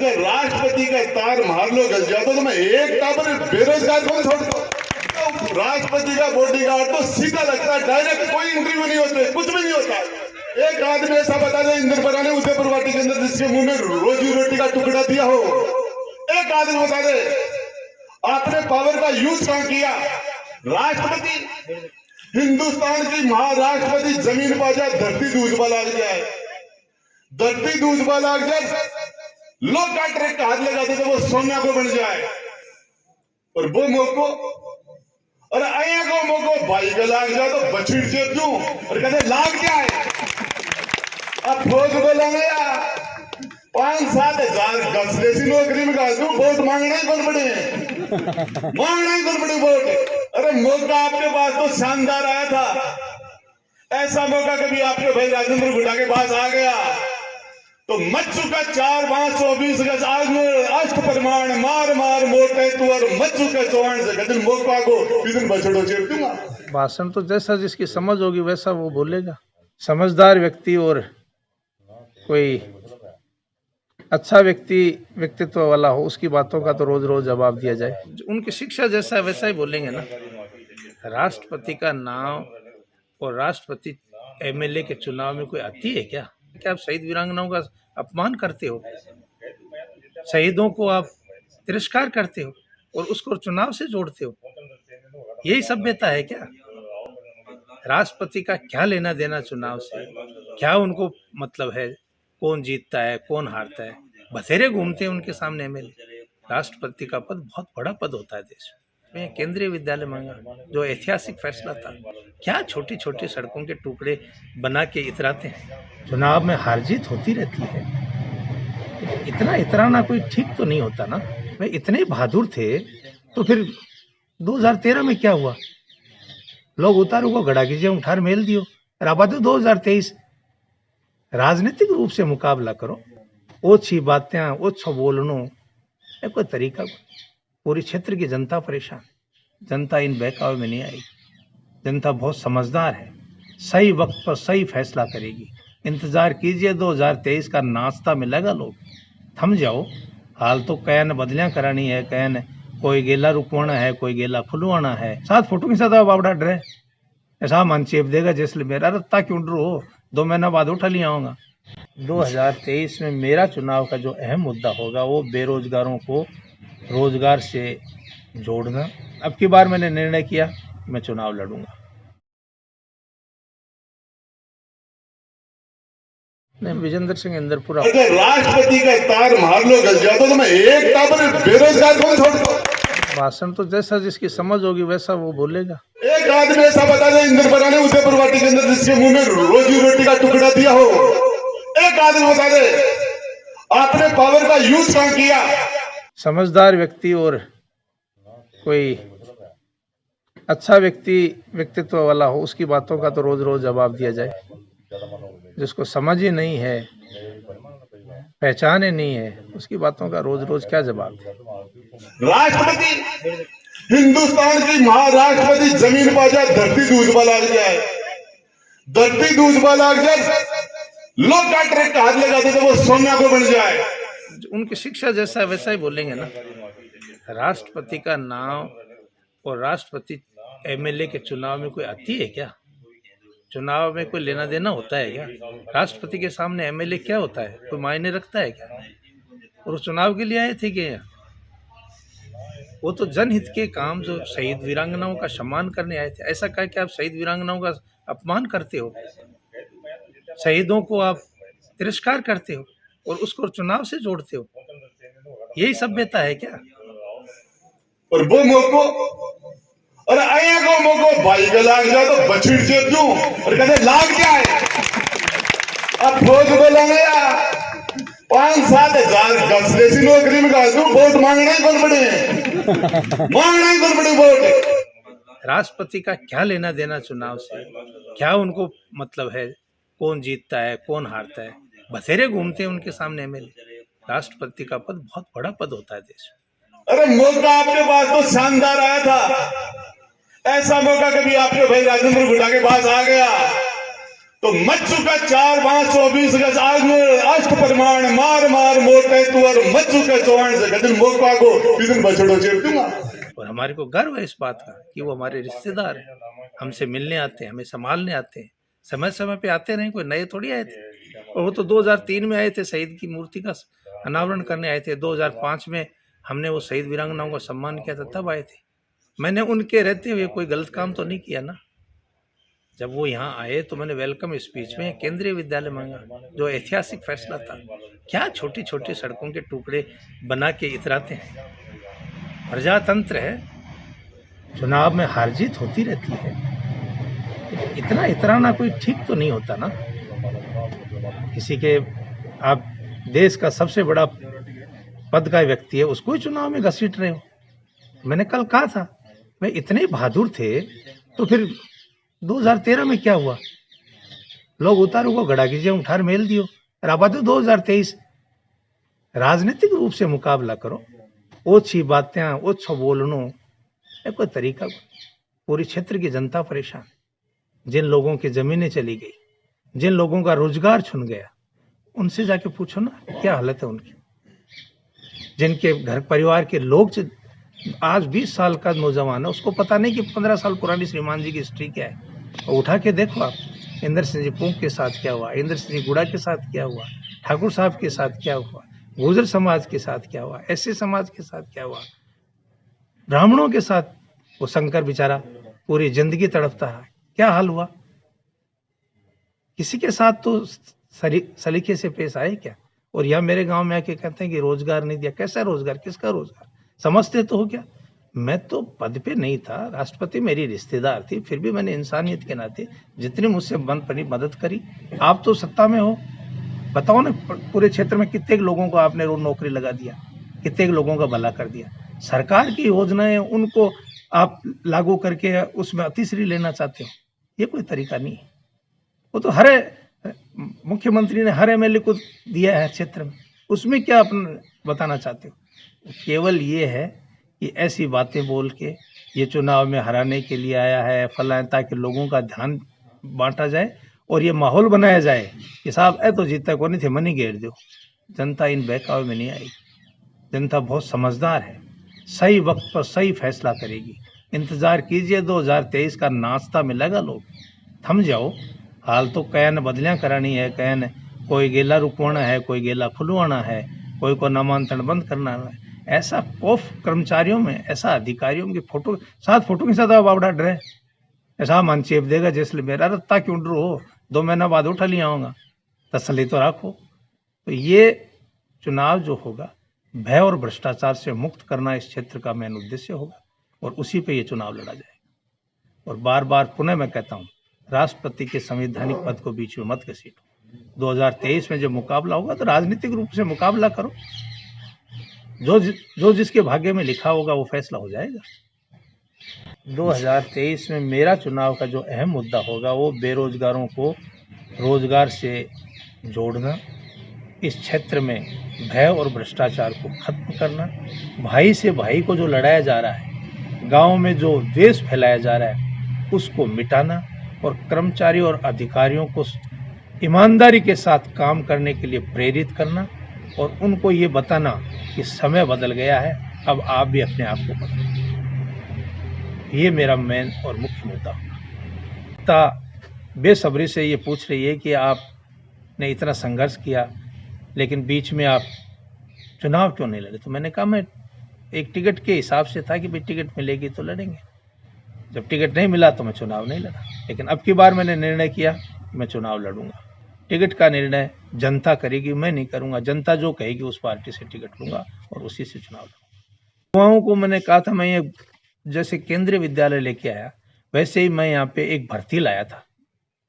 अगर राष्ट्रपति का तार मार लो गल जाता तो मैं एक टावर बेरोजगार कौन छोड़ता। तो राष्ट्रपति का बॉडीगार्ड तो सीधा लगता है, डायरेक्ट कोई इंटरव्यू नहीं होते, कुछ भी नहीं होता। एक आदमी ऐसा बता दे इंद्रपुरा ने उदयपुर वाटी के अंदर जिसके मुंह में रोजी रोटी का टुकड़ा दिया हो, एक आदमी बता दे आपने पावर का यूज कहां किया। राष्ट्रपति हिंदुस्तान की महाराष्ट्रपति जमीन पर जाए धरती दूध लाग जाए, धरती दूध लाग जाए, लोग का ट्रक का हाथ लगाते तो वो सोना को बन जाए। और वो मौको और आया को मौको भाई का लाग जाए तो बछीड़ से दूं और कहते लाग जाए। अब फौज बोलेंगे 5-7 हजार गज जैसी नौकरी में डाल दूं, वोट मांगना ही कौन पड़े, मांगना ही कौन पड़े वोट। अरे मौका आपके पास तो शानदार आया था, ऐसा मौका कभी आपके भाई राजेंद्र गुड्डा के पास आ गया तो मच चुका 4-5-20 गज आग में अष्ट परिमाण मार मार मोटे तू और मच चुका 54 से गजन मौका को दिन बछड़ो चेप दूंगा। भाषण तो जैसा जिसकी समझ होगी वैसा वो बोलेगा। समझदार व्यक्ति और कोई अच्छा व्यक्तित्व वाला हो उसकी बातों का तो रोज रोज जवाब दिया जाए। उनकी शिक्षा जैसा है वैसा ही बोलेंगे ना। राष्ट्रपति का नाम और राष्ट्रपति एमएलए के चुनाव में कोई आती है क्या? क्या आप शहीद वीरांगनाओं का अपमान करते हो, शहीदों को आप तिरस्कार करते हो और उसको चुनाव से जोड़ते हो? यही सभ्यता है क्या? राष्ट्रपति का क्या लेना देना चुनाव से? क्या उनको मतलब है कौन जीतता है कौन हारता है? बथेरे घूमते हैं उनके सामने एमएलए। राष्ट्रपति का पद बहुत बड़ा पद होता है देश में। केंद्रीय विद्यालय मांगा जो ऐतिहासिक फैसला था, क्या छोटी छोटी सड़कों के टुकड़े बना के इतराते हैं। चुनाव में हार जीत होती रहती है, इतना इतराना कोई ठीक तो नहीं होता ना। वे इतने बहादुर थे तो फिर 2013 में क्या हुआ? लोग उतारू को गड़ा कीजिए उठार मेल दियो। राबादो 2023 राजनीतिक रूप से मुकाबला करो। ओछी बातें ओछो बोलनो है कोई तरीका? पूरी क्षेत्र की जनता परेशान, जनता इन बहकावे में नहीं आई। जनता बहुत समझदार है, सही वक्त पर सही फैसला करेगी। इंतजार कीजिए, 2023 का नाश्ता मिलेगा। लोग थम जाओ, हाल तो कैन बदलियां करानी है। कैन कोई गेला रुकवाना है, कोई गेला खुलवाना है। 7 फोटो के साथ बाबड़ा डरे ऐसा मन चेप देगा जैसलमेर। रत्ता क्यों डरो, 2 महीना बाद उठा लिया आऊंगा। 2023 में मेरा चुनाव का जो अहम मुद्दा होगा वो बेरोजगारों को रोजगार से जोड़ना। अब की बार मैंने निर्णय किया मैं चुनाव लड़ूंगा। विजेंद्र सिंह इंदरपुरा। अगर राष्ट्रपति का तार मार लो गल जाता तो मैं एक टावर बेरोजगार कौन छोड़ता। भाषण तो जैसा जिसकी समझ होगी वैसा वो बोलेगा। एक आदमी ऐसा बता दे इंद्रपुरा ने उदयपुर वाटी के अंदर जिसके मुंह में रोजी रोटी का टुकड़ा दिया हो, एक आदमी बता दे आपने पावर का यूज कहां किया। समझदार व्यक्ति और कोई अच्छा व्यक्तित्व वाला हो उसकी बातों का तो रोज रोज जवाब दिया जाए। जिसको समझ ही नहीं है, पहचान ही नहीं है, उसकी बातों का रोज रोज क्या जवाब? राष्ट्रपति हिंदुस्तान की महाराष्ट्रपति जमीन पर जाए धरती दूध लाग जाए, धरती दूध लाग जाए, लोग का ट्रक का हाथ लगाते तो वो सोना को बन जाए। उनकी शिक्षा जैसा है वैसा ही बोलेंगे ना। राष्ट्रपति का नाम और राष्ट्रपति एमएलए के चुनाव में कोई आती है क्या? चुनाव में कोई लेना देना होता है क्या? राष्ट्रपति के सामने एमएलए क्या होता है? कोई मायने रखता है क्या? और उस चुनाव के लिए आए थे क्या? वो तो जनहित के काम जो शहीद वीरांगनाओं का सम्मान करने आए थे। ऐसा कह के आप शहीद वीरांगनाओं का अपमान करते हो, शहीदों को आप तिरस्कार करते हो और उसको चुनाव से जोड़ते हो। यही सभ्यता है क्या? और वो मौको और आया को मौको भाई का लाग जाए तो बछीड़ से दूं और कहते लाग जाए। अब फौज बोलेंगे 5-7 हजार गज जैसी नौकरी में डाल दूं, वोट मांगना ही कौन पड़े, मांगना ही कौन पड़े वोट। राष्ट्रपति का क्या लेना देना चुनाव से? क्या उनको मतलब है कौन जीतता है कौन हारता है? बथेरे घूमते हैं उनके सामने एमएलए। राष्ट्रपति का पद बहुत बड़ा पद होता है देश में। अरे मौका आपके पास तो शानदार आया था, ऐसा मौका कभी आपके भाई राजेंद्र गुड्डा के पास आ गया तो मच चुका 4-5-24 गज आज अष्ट प्रमाण मार मार मोटे तू और मच चुका 54 से गजन मोका को इधन बछड़ो चेप दूंगा। और हमारे को गर्व है इस बात का कि वो हमारे रिश्तेदार हैं, हमसे मिलने आते हैं, हमें संभालने आते हैं, समय समय पे आते रहे, कोई नए थोड़ी आए थे। और वो तो 2003 में आए थे, शहीद की मूर्ति का अनावरण करने आए थे। 2005 में हमने वो शहीद वीरांगनाओं का सम्मान किया था, तब आए थे। मैंने उनके रहते हुए कोई गलत काम तो नहीं किया ना। जब वो यहाँ आए तो मैंने वेलकम स्पीच में केंद्रीय विद्यालय मांगा, जो ऐतिहासिक फैसला था। क्या छोटी छोटी सड़कों के टुकड़े बना के इतराते हैं। प्रजातंत्र है, चुनाव में हार जीत होती रहती है, इतना इतराना कोई ठीक तो नहीं होता ना। किसी के आप देश का सबसे बड़ा पद का व्यक्ति है, उसको ही चुनाव में घसीट रहे हो। मैंने कल कहा था भाई इतने बहादुर थे तो फिर 2013 में क्या हुआ? लोग उतारू को गड़ा कीजिए उठार मेल दियो। राबादो 2023 राजनीतिक रूप से मुकाबला करो। ओछी बातें ओछो बोलनो ये कोई तरीका? पूरी क्षेत्र की जनता परेशान, जिन लोगों की जमीनें चली गई, जिन लोगों का रोजगार छुन गया, उनसे जाके पूछो ना क्या हालत है उनकी। जिनके घर परिवार के लोग आज 20 साल का नौजवान है, उसको पता नहीं कि 15 साल पुरानी श्रीमान जी की हिस्ट्री क्या है। और उठा के देखो आप, इंद्र सिंह जी पूंक के साथ क्या हुआ, इंद्र सिंह जी गुड़ा के साथ क्या हुआ, ठाकुर साहब के साथ क्या हुआ, गुर्जर समाज के साथ क्या हुआ, एससी समाज के साथ क्या हुआ, ब्राह्मणों के साथ। वो शंकर बेचारा पूरी जिंदगी तड़पता है, क्या हाल हुआ? किसी के साथ तो सलीके से पेश आए क्या? और यह मेरे गांव में आके कहते हैं कि रोजगार नहीं दिया। कैसा रोजगार, किसका रोजगार? समझते तो हो क्या? मैं तो पद पे नहीं था, राष्ट्रपति मेरी रिश्तेदार थी, फिर भी मैंने इंसानियत के नाते जितनी मुझसे बन पड़ी मदद करी। आप तो सत्ता में हो, बताओ ना पूरे क्षेत्र में कितने लोगों को आपने नौकरी लगा दिया, कितने लोगों का भला कर दिया। सरकार की योजनाएं उनको आप लागू करके उसमें अतिश्री लेना चाहते हो, ये कोई तरीका नहीं है। वो तो हर मुख्यमंत्री ने हर एमएलए को दिया है क्षेत्र में, उसमें क्या अपना बताना चाहते हो? केवल ये है कि ऐसी बातें बोल के ये चुनाव में हराने के लिए आया है फलां, ताकि लोगों का ध्यान बांटा जाए और ये माहौल बनाया जाए कि साहब ए तो जीता को नहीं थे, मनी घेर दो। जनता इन बहकावे में नहीं आई। जनता बहुत समझदार है, सही वक्त पर सही फैसला करेगी। इंतजार कीजिए, 2023 का नाश्ता मिलेगा। लोग थम जाओ, हाल तो कैन बदलियां करानी है, कैन कोई गेला रुकवाना है, कोई गेला खुलवाना है, कोई को नामांतरण बंद करना है। ऐसा कोफ कर्मचारियों में, ऐसा अधिकारियों की फोटो के साथ आप आवड़ा डरे, ऐसा मन चेप देगा जैसे मेरा रत्ता क्यों डरो हो, 2 महीना बाद उठा लिया होगा, तसल्ली तो रखो। तो ये चुनाव जो होगा भय और भ्रष्टाचार से मुक्त करना इस क्षेत्र का मेन उद्देश्य होगा और उसी पे ये चुनाव लड़ा जाएगा। और बार बार पुनः मैं कहता हूँ, राष्ट्रपति के संवैधानिक पद को बीच में मत घसीटो। 2023 में जब मुकाबला होगा तो राजनीतिक रूप से मुकाबला करो, जो जिसके भाग्य में लिखा होगा वो फैसला हो जाएगा। 2023 में मेरा चुनाव का जो अहम मुद्दा होगा वो बेरोजगारों को रोजगार से जोड़ना, इस क्षेत्र में भय और भ्रष्टाचार को खत्म करना, भाई से भाई को जो लड़ाया जा रहा है, गांव में जो द्वेष फैलाया जा रहा है उसको मिटाना और कर्मचारी और अधिकारियों को ईमानदारी के साथ काम करने के लिए प्रेरित करना और उनको ये बताना कि समय बदल गया है, अब आप भी अपने आप को बदलो। ये मेरा मेन और मुख्य मुद्दा होगा। बेसब्री से ये पूछ रही है कि आपने इतना संघर्ष किया लेकिन बीच में आप चुनाव क्यों नहीं लड़े? तो मैंने कहा मैं एक टिकट के हिसाब से था कि भाई टिकट मिलेगी तो लड़ेंगे, जब टिकट नहीं मिला तो मैं चुनाव नहीं लड़ा। लेकिन अब की बार मैंने निर्णय किया मैं चुनाव लड़ूंगा। टिकट का निर्णय जनता करेगी, मैं नहीं करूंगा। जनता जो कहेगी उस पार्टी से टिकट लूंगा और उसी से चुनाव लड़ूंगा। युवाओं को मैंने कहा था, मैं ये जैसे केंद्रीय विद्यालय लेके आया वैसे ही मैं यहाँ पे एक भर्ती लाया था,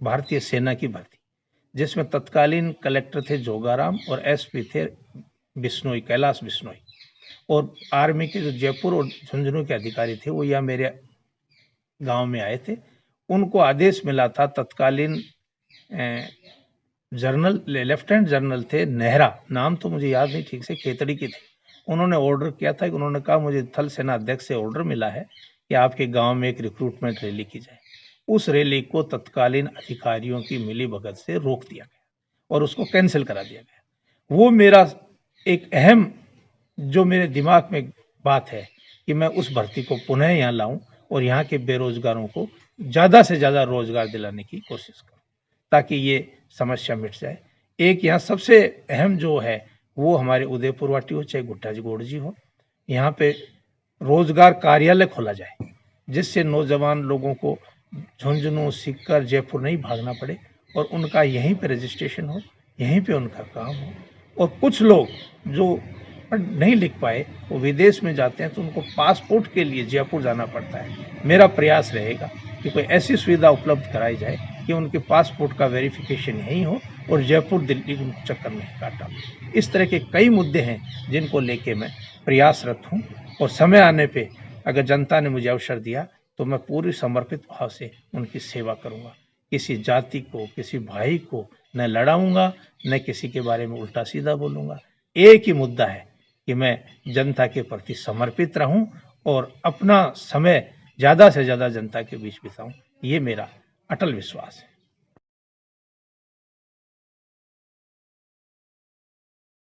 भारतीय सेना की भर्ती, जिसमें तत्कालीन कलेक्टर थे जोगाराम और एसपी थे बिश्नोई, कैलाश बिश्नोई, और आर्मी के जो जयपुर और झुंझुनू के अधिकारी थे वो यहाँ मेरे गांव में आए थे। उनको आदेश मिला था, तत्कालीन जनरल लेफ्टिनेंट जनरल थे नेहरा, नाम तो मुझे याद नहीं ठीक से, खेतड़ी के थे। उन्होंने ऑर्डर किया था कि उन्होंने कहा मुझे थल सेना अध्यक्ष से ऑर्डर मिला है कि आपके गांव में एक रिक्रूटमेंट रैली की जाए। उस रैली को तत्कालीन अधिकारियों की मिलीभगत से रोक दिया गया और उसको कैंसिल करा दिया गया। वो मेरा एक अहम जो मेरे दिमाग में बात है कि मैं उस भर्ती को पुनः यहाँ लाऊं और यहाँ के बेरोजगारों को ज़्यादा से ज़्यादा रोजगार दिलाने की कोशिश करूं ताकि ये समस्या मिट जाए। एक यहाँ सबसे अहम जो है वो हमारे उदयपुर वाटी हो चाहे गुट्टाजीगोड़ जी हो, यहाँ पे रोजगार कार्यालय खोला जाए जिससे नौजवान लोगों को झुंझुनू सीकर जयपुर नहीं भागना पड़े और उनका यहीं पे रजिस्ट्रेशन हो, यहीं पे उनका काम हो। और कुछ लोग जो नहीं लिख पाए वो विदेश में जाते हैं तो उनको पासपोर्ट के लिए जयपुर जाना पड़ता है। मेरा प्रयास रहेगा कि कोई ऐसी सुविधा उपलब्ध कराई जाए कि उनके पासपोर्ट का वेरिफिकेशन यहीं हो और जयपुर दिल्ली चक्कर नहीं काटा। इस तरह के कई मुद्दे हैं जिनको लेके मैं प्रयासरत हूँ और समय आने पे अगर जनता ने मुझे अवसर दिया तो मैं पूरी समर्पित भाव से उनकी सेवा करूँगा। किसी जाति को, किसी भाई को न लड़ाऊंगा, न किसी के बारे में उल्टा सीधा बोलूँगा। एक ही मुद्दा है कि मैं जनता के प्रति समर्पित रहूं और अपना समय ज़्यादा से ज़्यादा जनता के बीच बिताऊं। ये मेरा अटल विश्वास है।